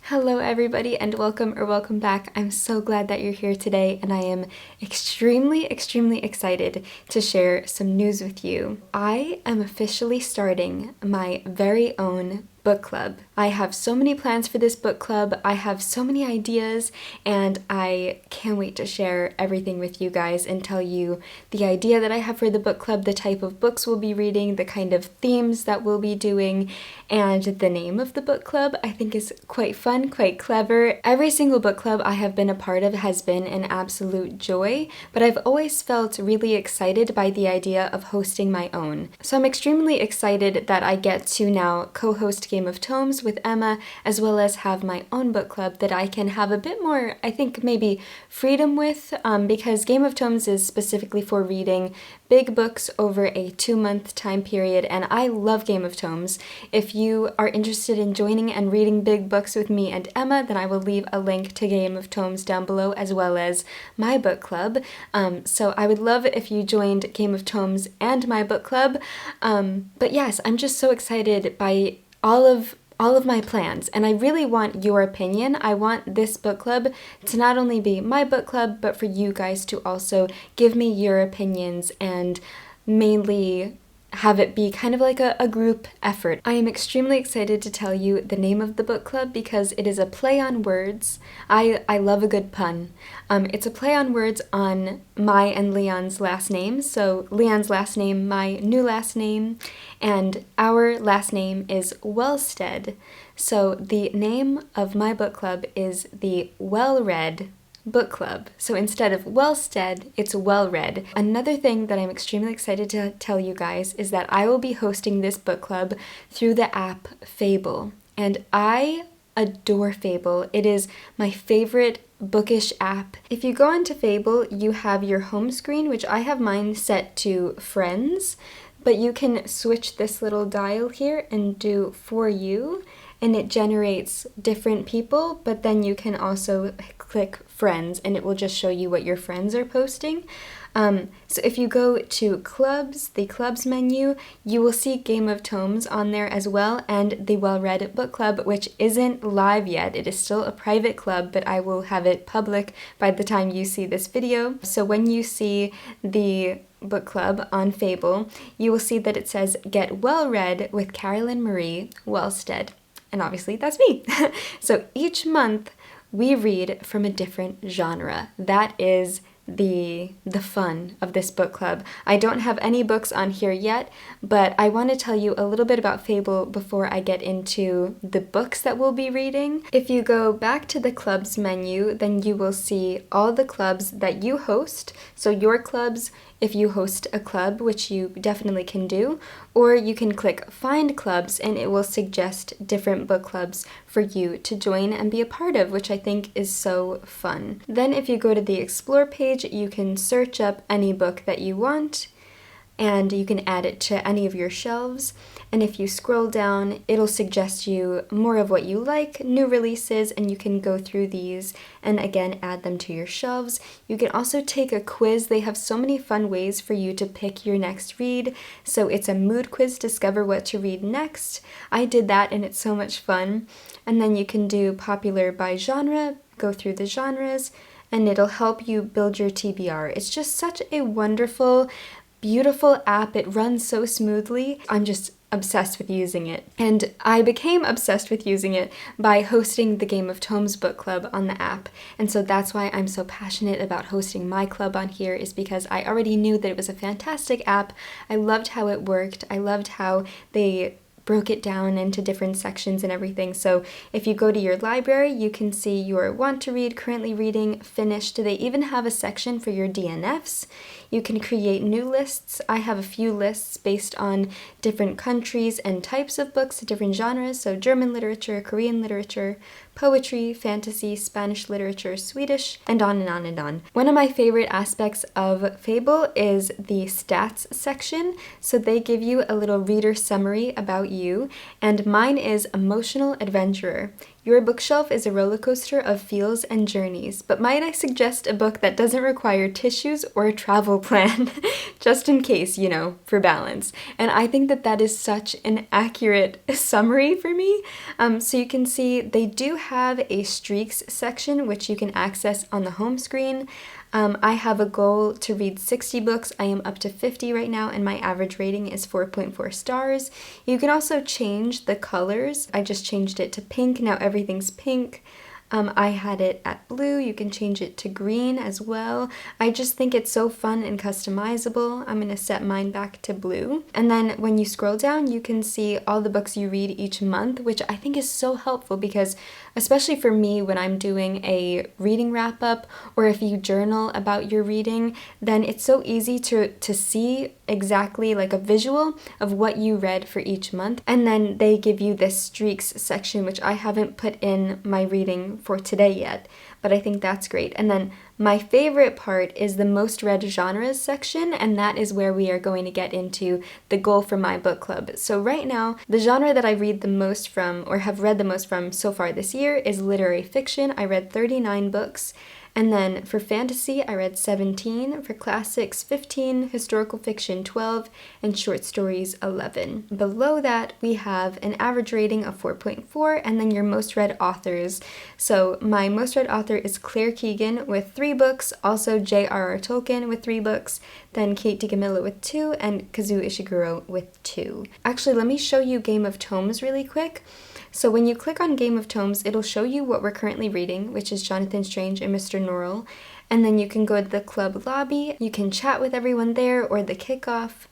Hello everybody and welcome back. I'm so glad that you're here today and I am extremely excited to share some news with you. I am officially starting my very own book club. I have so many plans for this book club. I have so many ideas and I can't wait to share everything with you guys and tell you the idea that I have for the book club, the type of books we'll be reading, the kind of themes that we'll be doing, and the name of the book club I think is quite fun, quite clever. Every single book club I have been a part of has been an absolute joy, but I've always felt really excited by the idea of hosting my own. So I'm extremely excited that I get to now co-host Game of Tomes with Emma, as well as have my own book club that I can have a bit more, I think, maybe freedom with, because Game of Tomes is specifically for reading big books over a 2-month time period, and I love Game of Tomes. If you are interested in joining and reading big books with me and Emma, then I will leave a link to Game of Tomes down below, as well as my book club. So I would love if you joined Game of Tomes and my book club. But yes, I'm just so excited by all of my plans, and I really want your opinion. I want this book club to not only be my book club, but for you guys to also give me your opinions and mainly have it be kind of like a group effort. I am extremely excited to tell you the name of the book club because it is a play on words. I love a good pun. It's a play on words on my and Leon's last name. So Leon's last name, my new last name, and our last name is Wellstead. So the name of my book club is the Wellread book club. So instead of Wellstead, it's Wellread. Another thing that I'm extremely excited to tell you guys is that I will be hosting this book club through the app Fable. And I adore Fable. It is my favorite bookish app. If you go onto Fable, you have your home screen, which I have mine set to friends, but you can switch this little dial here and do for you, and it generates different people, but then you can also click friends and it will just show you what your friends are posting. So if you go to clubs, the clubs menu, you will see Game of Tomes on there as well, and the Wellread book club, which isn't live yet. It is still a private club, but I will have it public by the time you see this video. So when you see the book club on Fable, you will see that it says Get Well Read with Carolyn Marie Wellstead. And obviously that's me. So each month we read from a different genre. That is the fun of this book club. I don't have any books on here yet, but I want to tell you a little bit about Fable before I get into the books that we'll be reading. If you go back to the clubs menu, then you will see all the clubs that you host. So your clubs, if you host a club, which you definitely can do, or you can click Find Clubs and it will suggest different book clubs for you to join and be a part of, which I think is so fun. Then if you go to the Explore page, you can search up any book that you want and you can add it to any of your shelves. And if you scroll down, it'll suggest you more of what you like, new releases, and you can go through these and again add them to your shelves. You can also take a quiz. They have so many fun ways for you to pick your next read. So it's a mood quiz, discover what to read next. I did that and it's so much fun. And then you can do popular by genre, go through the genres, and it'll help you build your TBR. It's just such a wonderful, beautiful app. It runs so smoothly. I'm just obsessed with using it. And I became obsessed with using it by hosting the Game of Tomes book club on the app. And so that's why I'm so passionate about hosting my club on here, is because I already knew that it was a fantastic app. I loved how it worked. I loved how they broke it down into different sections and everything. So if you go to your library, you can see your want to read, currently reading, finished. They even have a section for your DNFs. You can create new lists. I have a few lists based on different countries and types of books, different genres, so German literature, Korean literature, poetry, fantasy, Spanish literature, Swedish, and on and on and on. One of my favorite aspects of Fable is the stats section. So they give you a little reader summary about you, and mine is emotional adventurer. Your bookshelf is a roller coaster of feels and journeys, but might I suggest a book that doesn't require tissues or a travel plan, just in case, for balance. And I think that that is such an accurate summary for me. So you can see they do have a streaks section, which you can access on the home screen. I have a goal to read 60 books. I am up to 50 right now, and my average rating is 4.4 stars. You can also change the colors. I just changed it to pink. Now everything's pink. I had it at blue. You can change it to green as well. I just think it's so fun and customizable. I'm going to set mine back to blue. And then when you scroll down, you can see all the books you read each month, which I think is so helpful because especially for me when I'm doing a reading wrap up, or if you journal about your reading, then it's so easy to see exactly like a visual of what you read for each month. And then they give you this streaks section, which I haven't put in my reading for today yet, but I think that's great. And then my favorite part is the most read genres section, and that is where we are going to get into the goal for my book club. So right now, the genre that I read the most from, or have read the most from so far this year, is literary fiction. I read 39 books. And then for fantasy, I read 17, for classics 15, historical fiction 12, and short stories 11. Below that, we have an average rating of 4.4, and then your most read authors. So my most read author is Claire Keegan with 3 books, also J.R.R. Tolkien with 3 books, then Kate DiCamillo with 2, and Kazuo Ishiguro with 2. Actually, let me show you Game of Tomes really quick. So when you click on Game of Tomes, it'll show you what we're currently reading, which is Jonathan Strange and Mr. Norrell. And then you can go to the club lobby, you can chat with everyone there, or the kickoff.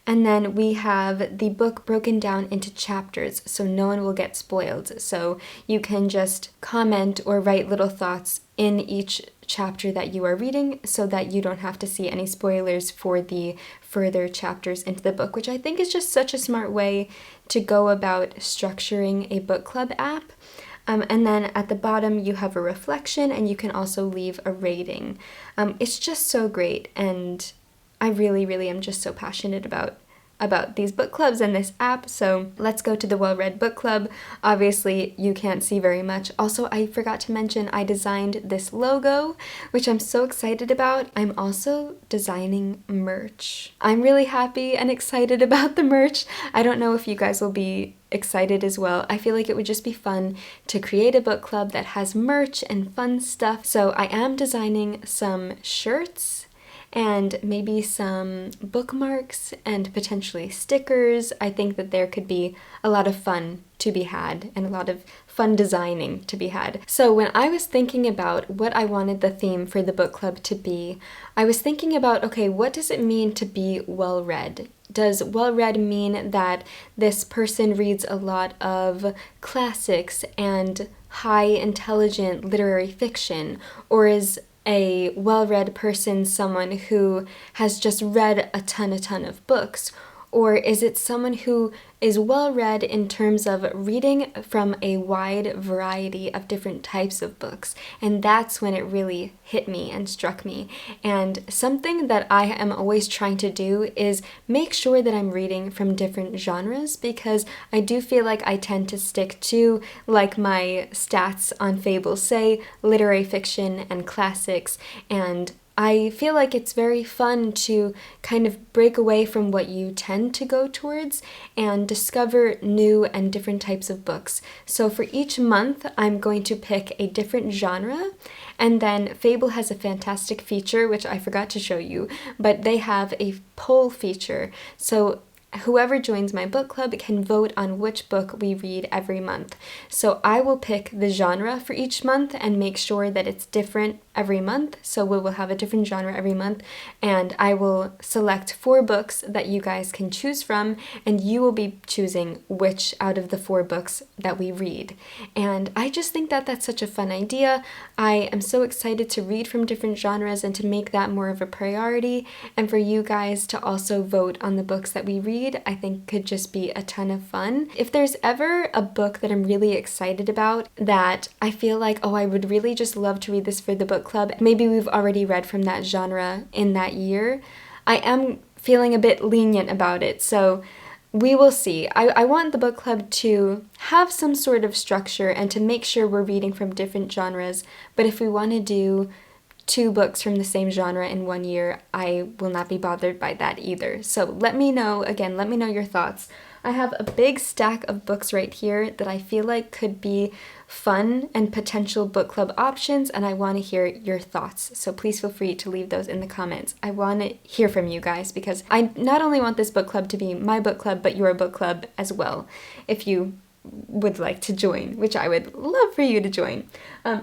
And then we have the book broken down into chapters, so no one will get spoiled. So you can just comment or write little thoughts in each chapter that you are reading so that you don't have to see any spoilers for the further chapters into the book, which I think is just such a smart way to go about structuring a book club app. And then at the bottom you have a reflection, and you can also leave a rating. It's just so great, and I really am just so passionate about these book clubs and this app. So let's go to the Wellread book club. Obviously you can't see very much. Also, I forgot to mention I designed this logo, which I'm so excited about. I'm also designing merch. I'm really happy and excited about the merch. I don't know if you guys will be excited as well. I feel like it would just be fun to create a book club that has merch and fun stuff. So I am designing some shirts and maybe some bookmarks and potentially stickers. I think that there could be a lot of fun to be had and a lot of fun designing to be had. So when I was thinking about what I wanted the theme for the book club to be, I was thinking about, okay, what does it mean to be well-read? Does well-read mean that this person reads a lot of classics and high intelligent literary fiction, or is a well-read person someone who has just read a ton of books? Or is it someone who is well-read in terms of reading from a wide variety of different types of books? And that's when it really hit me and struck me. And something that I am always trying to do is make sure that I'm reading from different genres, because I do feel like I tend to stick to, like my stats on Fable say, literary fiction and classics, and I feel like it's very fun to kind of break away from what you tend to go towards and discover new and different types of books. So for each month, I'm going to pick a different genre, and then Fable has a fantastic feature, which I forgot to show you, but they have a poll feature. So whoever joins my book club can vote on which book we read every month. So I will pick the genre for each month and make sure that it's different every month. So we will have a different genre every month, and I will select 4 books that you guys can choose from, and you will be choosing which out of the 4 books that we read. And I just think that that's such a fun idea. I am so excited to read from different genres and to make that more of a priority, and for you guys to also vote on the books that we read, I think could just be a ton of fun. If there's ever a book that I'm really excited about that I feel like, oh, I would really just love to read this for the book club, maybe we've already read from that genre in that year, I am feeling a bit lenient about it. So we will see. I want the book club to have some sort of structure and to make sure we're reading from different genres, but if we want to do 2 books from the same genre in 1 year, I will not be bothered by that either. So let me know, again, let me know your thoughts. I have a big stack of books right here that I feel like could be fun and potential book club options, and I want to hear your thoughts. So please feel free to leave those in the comments. I want to hear from you guys because I not only want this book club to be my book club, but your book club as well, if you would like to join, which I would love for you to join.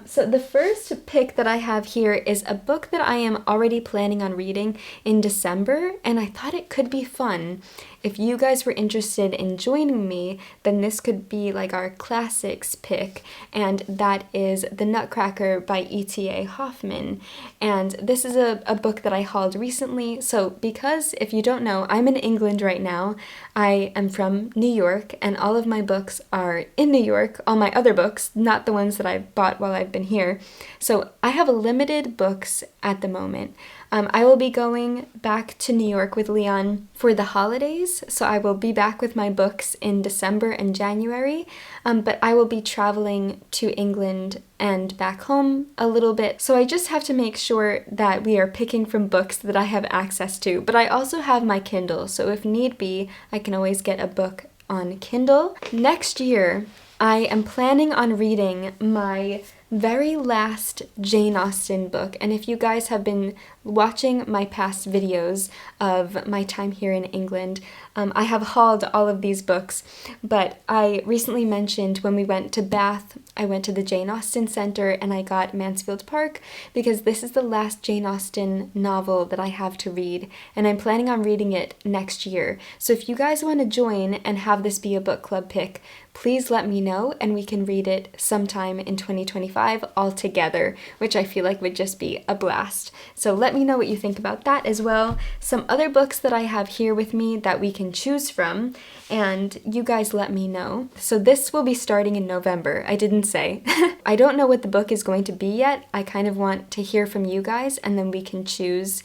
So the first pick that I have here is a book that I am already planning on reading in December, and I thought it could be fun. If you guys were interested in joining me, then this could be like our classics pick, and that is The Nutcracker by E.T.A. Hoffman. And this is a book that I hauled recently, so because, if you don't know, I'm in England right now. I am from New York, and all of my books are in New York, all my other books, not the ones that I've bought while I've been here. So I have limited books at the moment. I will be going back to New York with Leon for the holidays, so I will be back with my books in December and January, but I will be traveling to England and back home a little bit, so I just have to make sure that we are picking from books that I have access to, but I also have my Kindle, so if need be, I can always get a book on Kindle. Next year, I am planning on reading my very last Jane Austen book, and if you guys have been watching my past videos of my time here in England, I have hauled all of these books, but I recently mentioned when we went to Bath, I went to the Jane Austen Center and I got Mansfield Park because this is the last Jane Austen novel that I have to read, and I'm planning on reading it next year. So if you guys want to join and have this be a book club pick, please let me know and we can read it sometime in 2025 all together, which I feel like would just be a blast. So let me know what you think about that as well. Some other books that I have here with me that we can choose from, and you guys let me know. So this will be starting in November. I didn't say. I don't know what the book is going to be yet. I kind of want to hear from you guys, and then we can choose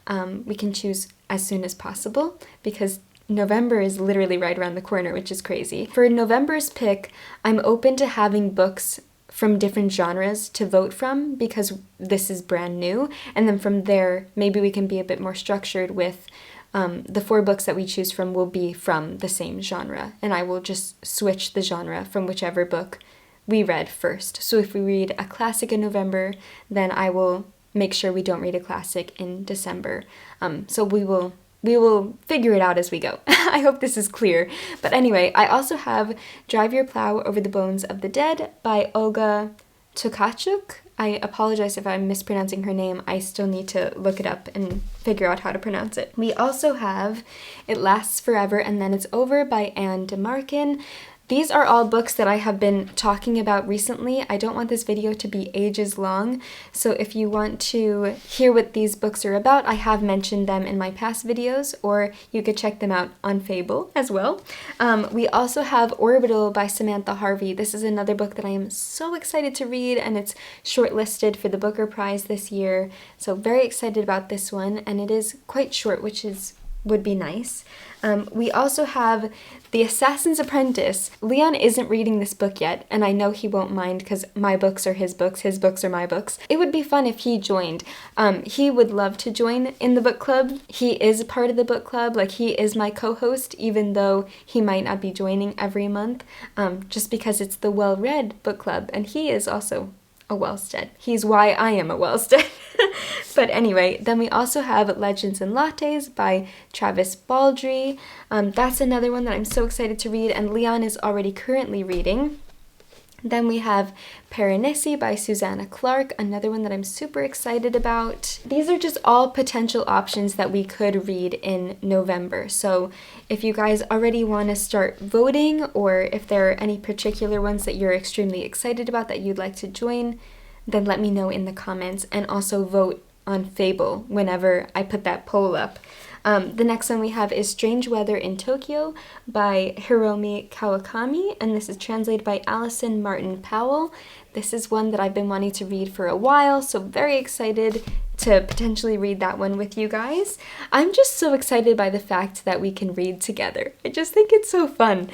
as soon as possible because November is literally right around the corner, which is crazy. For November's pick, I'm open to having books from different genres to vote from because this is brand new, and then from there maybe we can be a bit more structured with the 4 books that we choose from will be from the same genre, and I will just switch the genre from whichever book we read first. So if we read a classic in November, then I will make sure we don't read a classic in December. So we will figure it out as we go. I hope this is clear. But anyway, I also have Drive Your Plow Over the Bones of the Dead by Olga Tokarczuk. I apologize if I'm mispronouncing her name. I still need to look it up and figure out how to pronounce it. We also have It Lasts Forever and Then It's Over by Anne DeMarkin. These are all books that I have been talking about recently. I don't want this video to be ages long, so if you want to hear what these books are about, I have mentioned them in my past videos, or you could check them out on Fable as well. We also have Orbital by Samantha Harvey. This is another book that I am so excited to read, and it's shortlisted for the Booker Prize this year, so very excited about this one, and it is quite short, which would be nice. We also have The Assassin's Apprentice. Leon isn't reading this book yet, and I know he won't mind because my books are his books are my books. It would be fun if he joined. He would love to join in the book club. He is part of the book club, like he is my co-host, even though he might not be joining every month, just because it's the Wellread book club, and he is also a Wellstead. He's why I am a Wellstead. But anyway, then we also have Legends and Lattes by Travis Baldry. That's another one that I'm so excited to read, and Leon is already currently reading. Then we have Piranesi by Susanna Clark, another one that I'm super excited about. These are just all potential options that we could read in November. So if you guys already want to start voting, or if there are any particular ones that you're extremely excited about that you'd like to join, then let me know in the comments, and also vote on Fable whenever I put that poll up. The next one we have is Strange Weather in Tokyo by Hiromi Kawakami, and this is translated by Allison Martin Powell. This is one that I've been wanting to read for a while, so very excited to potentially read that one with you guys. I'm just so excited by the fact that we can read together. I just think it's so fun.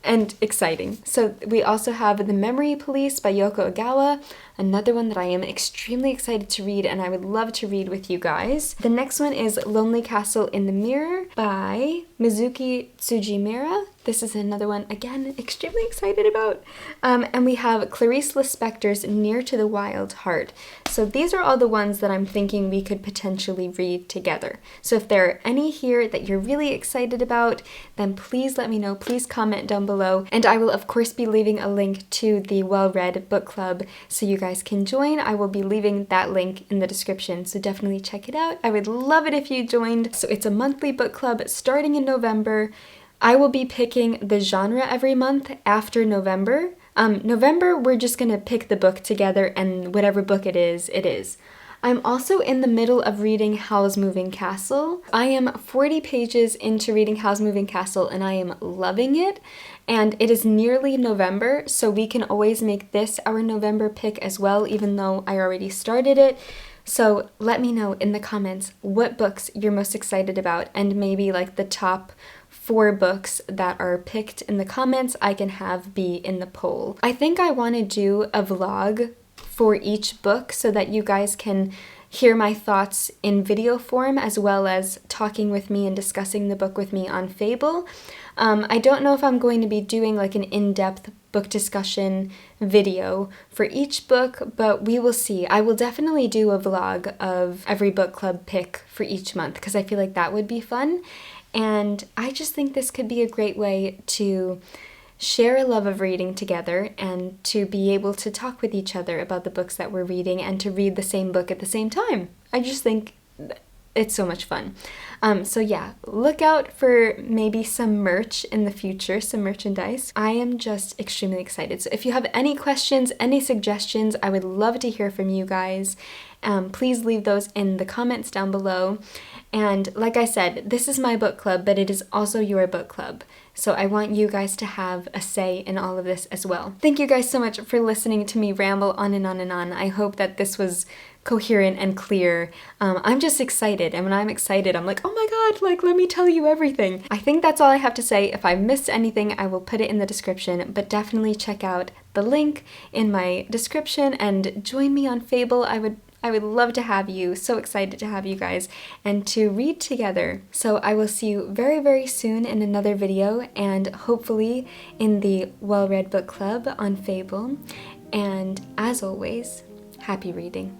And exciting. So we also have The Memory Police by Yoko Ogawa, another one that I am extremely excited to read and I would love to read with you guys. The next one is Lonely Castle in the Mirror by Mizuki Tsujimura. This is another one, again, extremely excited about. And we have Clarice Lispector's Near to the Wild Heart. So these are all the ones that I'm thinking we could potentially read together. So if there are any here that you're really excited about, then please let me know. Please comment down below. And I will, of course, be leaving a link to the Wellread book club so you guys can join. I will be leaving that link in the description, so definitely check it out. I would love it if you joined. So it's a monthly book club starting in November. I will be picking the genre every month after November. November, we're just gonna pick the book together, and whatever book it is, it is. I'm also in the middle of reading Howl's Moving Castle. I am 40 pages into reading Howl's Moving Castle and I am loving it. And it is nearly November, so we can always make this our November pick as well, even though I already started it. So let me know in the comments what books you're most excited about, and maybe like the top 4 books that are picked in the comments I can have be in the poll. I think I want to do a vlog for each book so that you guys can hear my thoughts in video form as well as talking with me and discussing the book with me on Fable. I don't know if I'm going to be doing like an in-depth book discussion video for each book, but we will see. I will definitely do a vlog of every book club pick for each month because I feel like that would be fun. And I just think this could be a great way to share a love of reading together and to be able to talk with each other about the books that we're reading and to read the same book at the same time. I just think it's so much fun. So yeah, look out for maybe some merch in the future, some merchandise. I am just extremely excited. So if you have any questions, any suggestions, I would love to hear from you guys. Please leave those in the comments down below. And like I said, this is my book club, but it is also your book club. So I want you guys to have a say in all of this as well. Thank you guys so much for listening to me ramble on and on and on. I hope that this was coherent and clear. I'm just excited, and when I'm excited, I'm like, oh my god, like, let me tell you everything. I think that's all I have to say. If I missed anything, I will put it in the description, but definitely check out the link in my description and join me on Fable. I would love to have you, so excited to have you guys, and to read together. So I will see you very, very soon in another video, and hopefully in the Wellread Book Club on Fable. And as always, happy reading.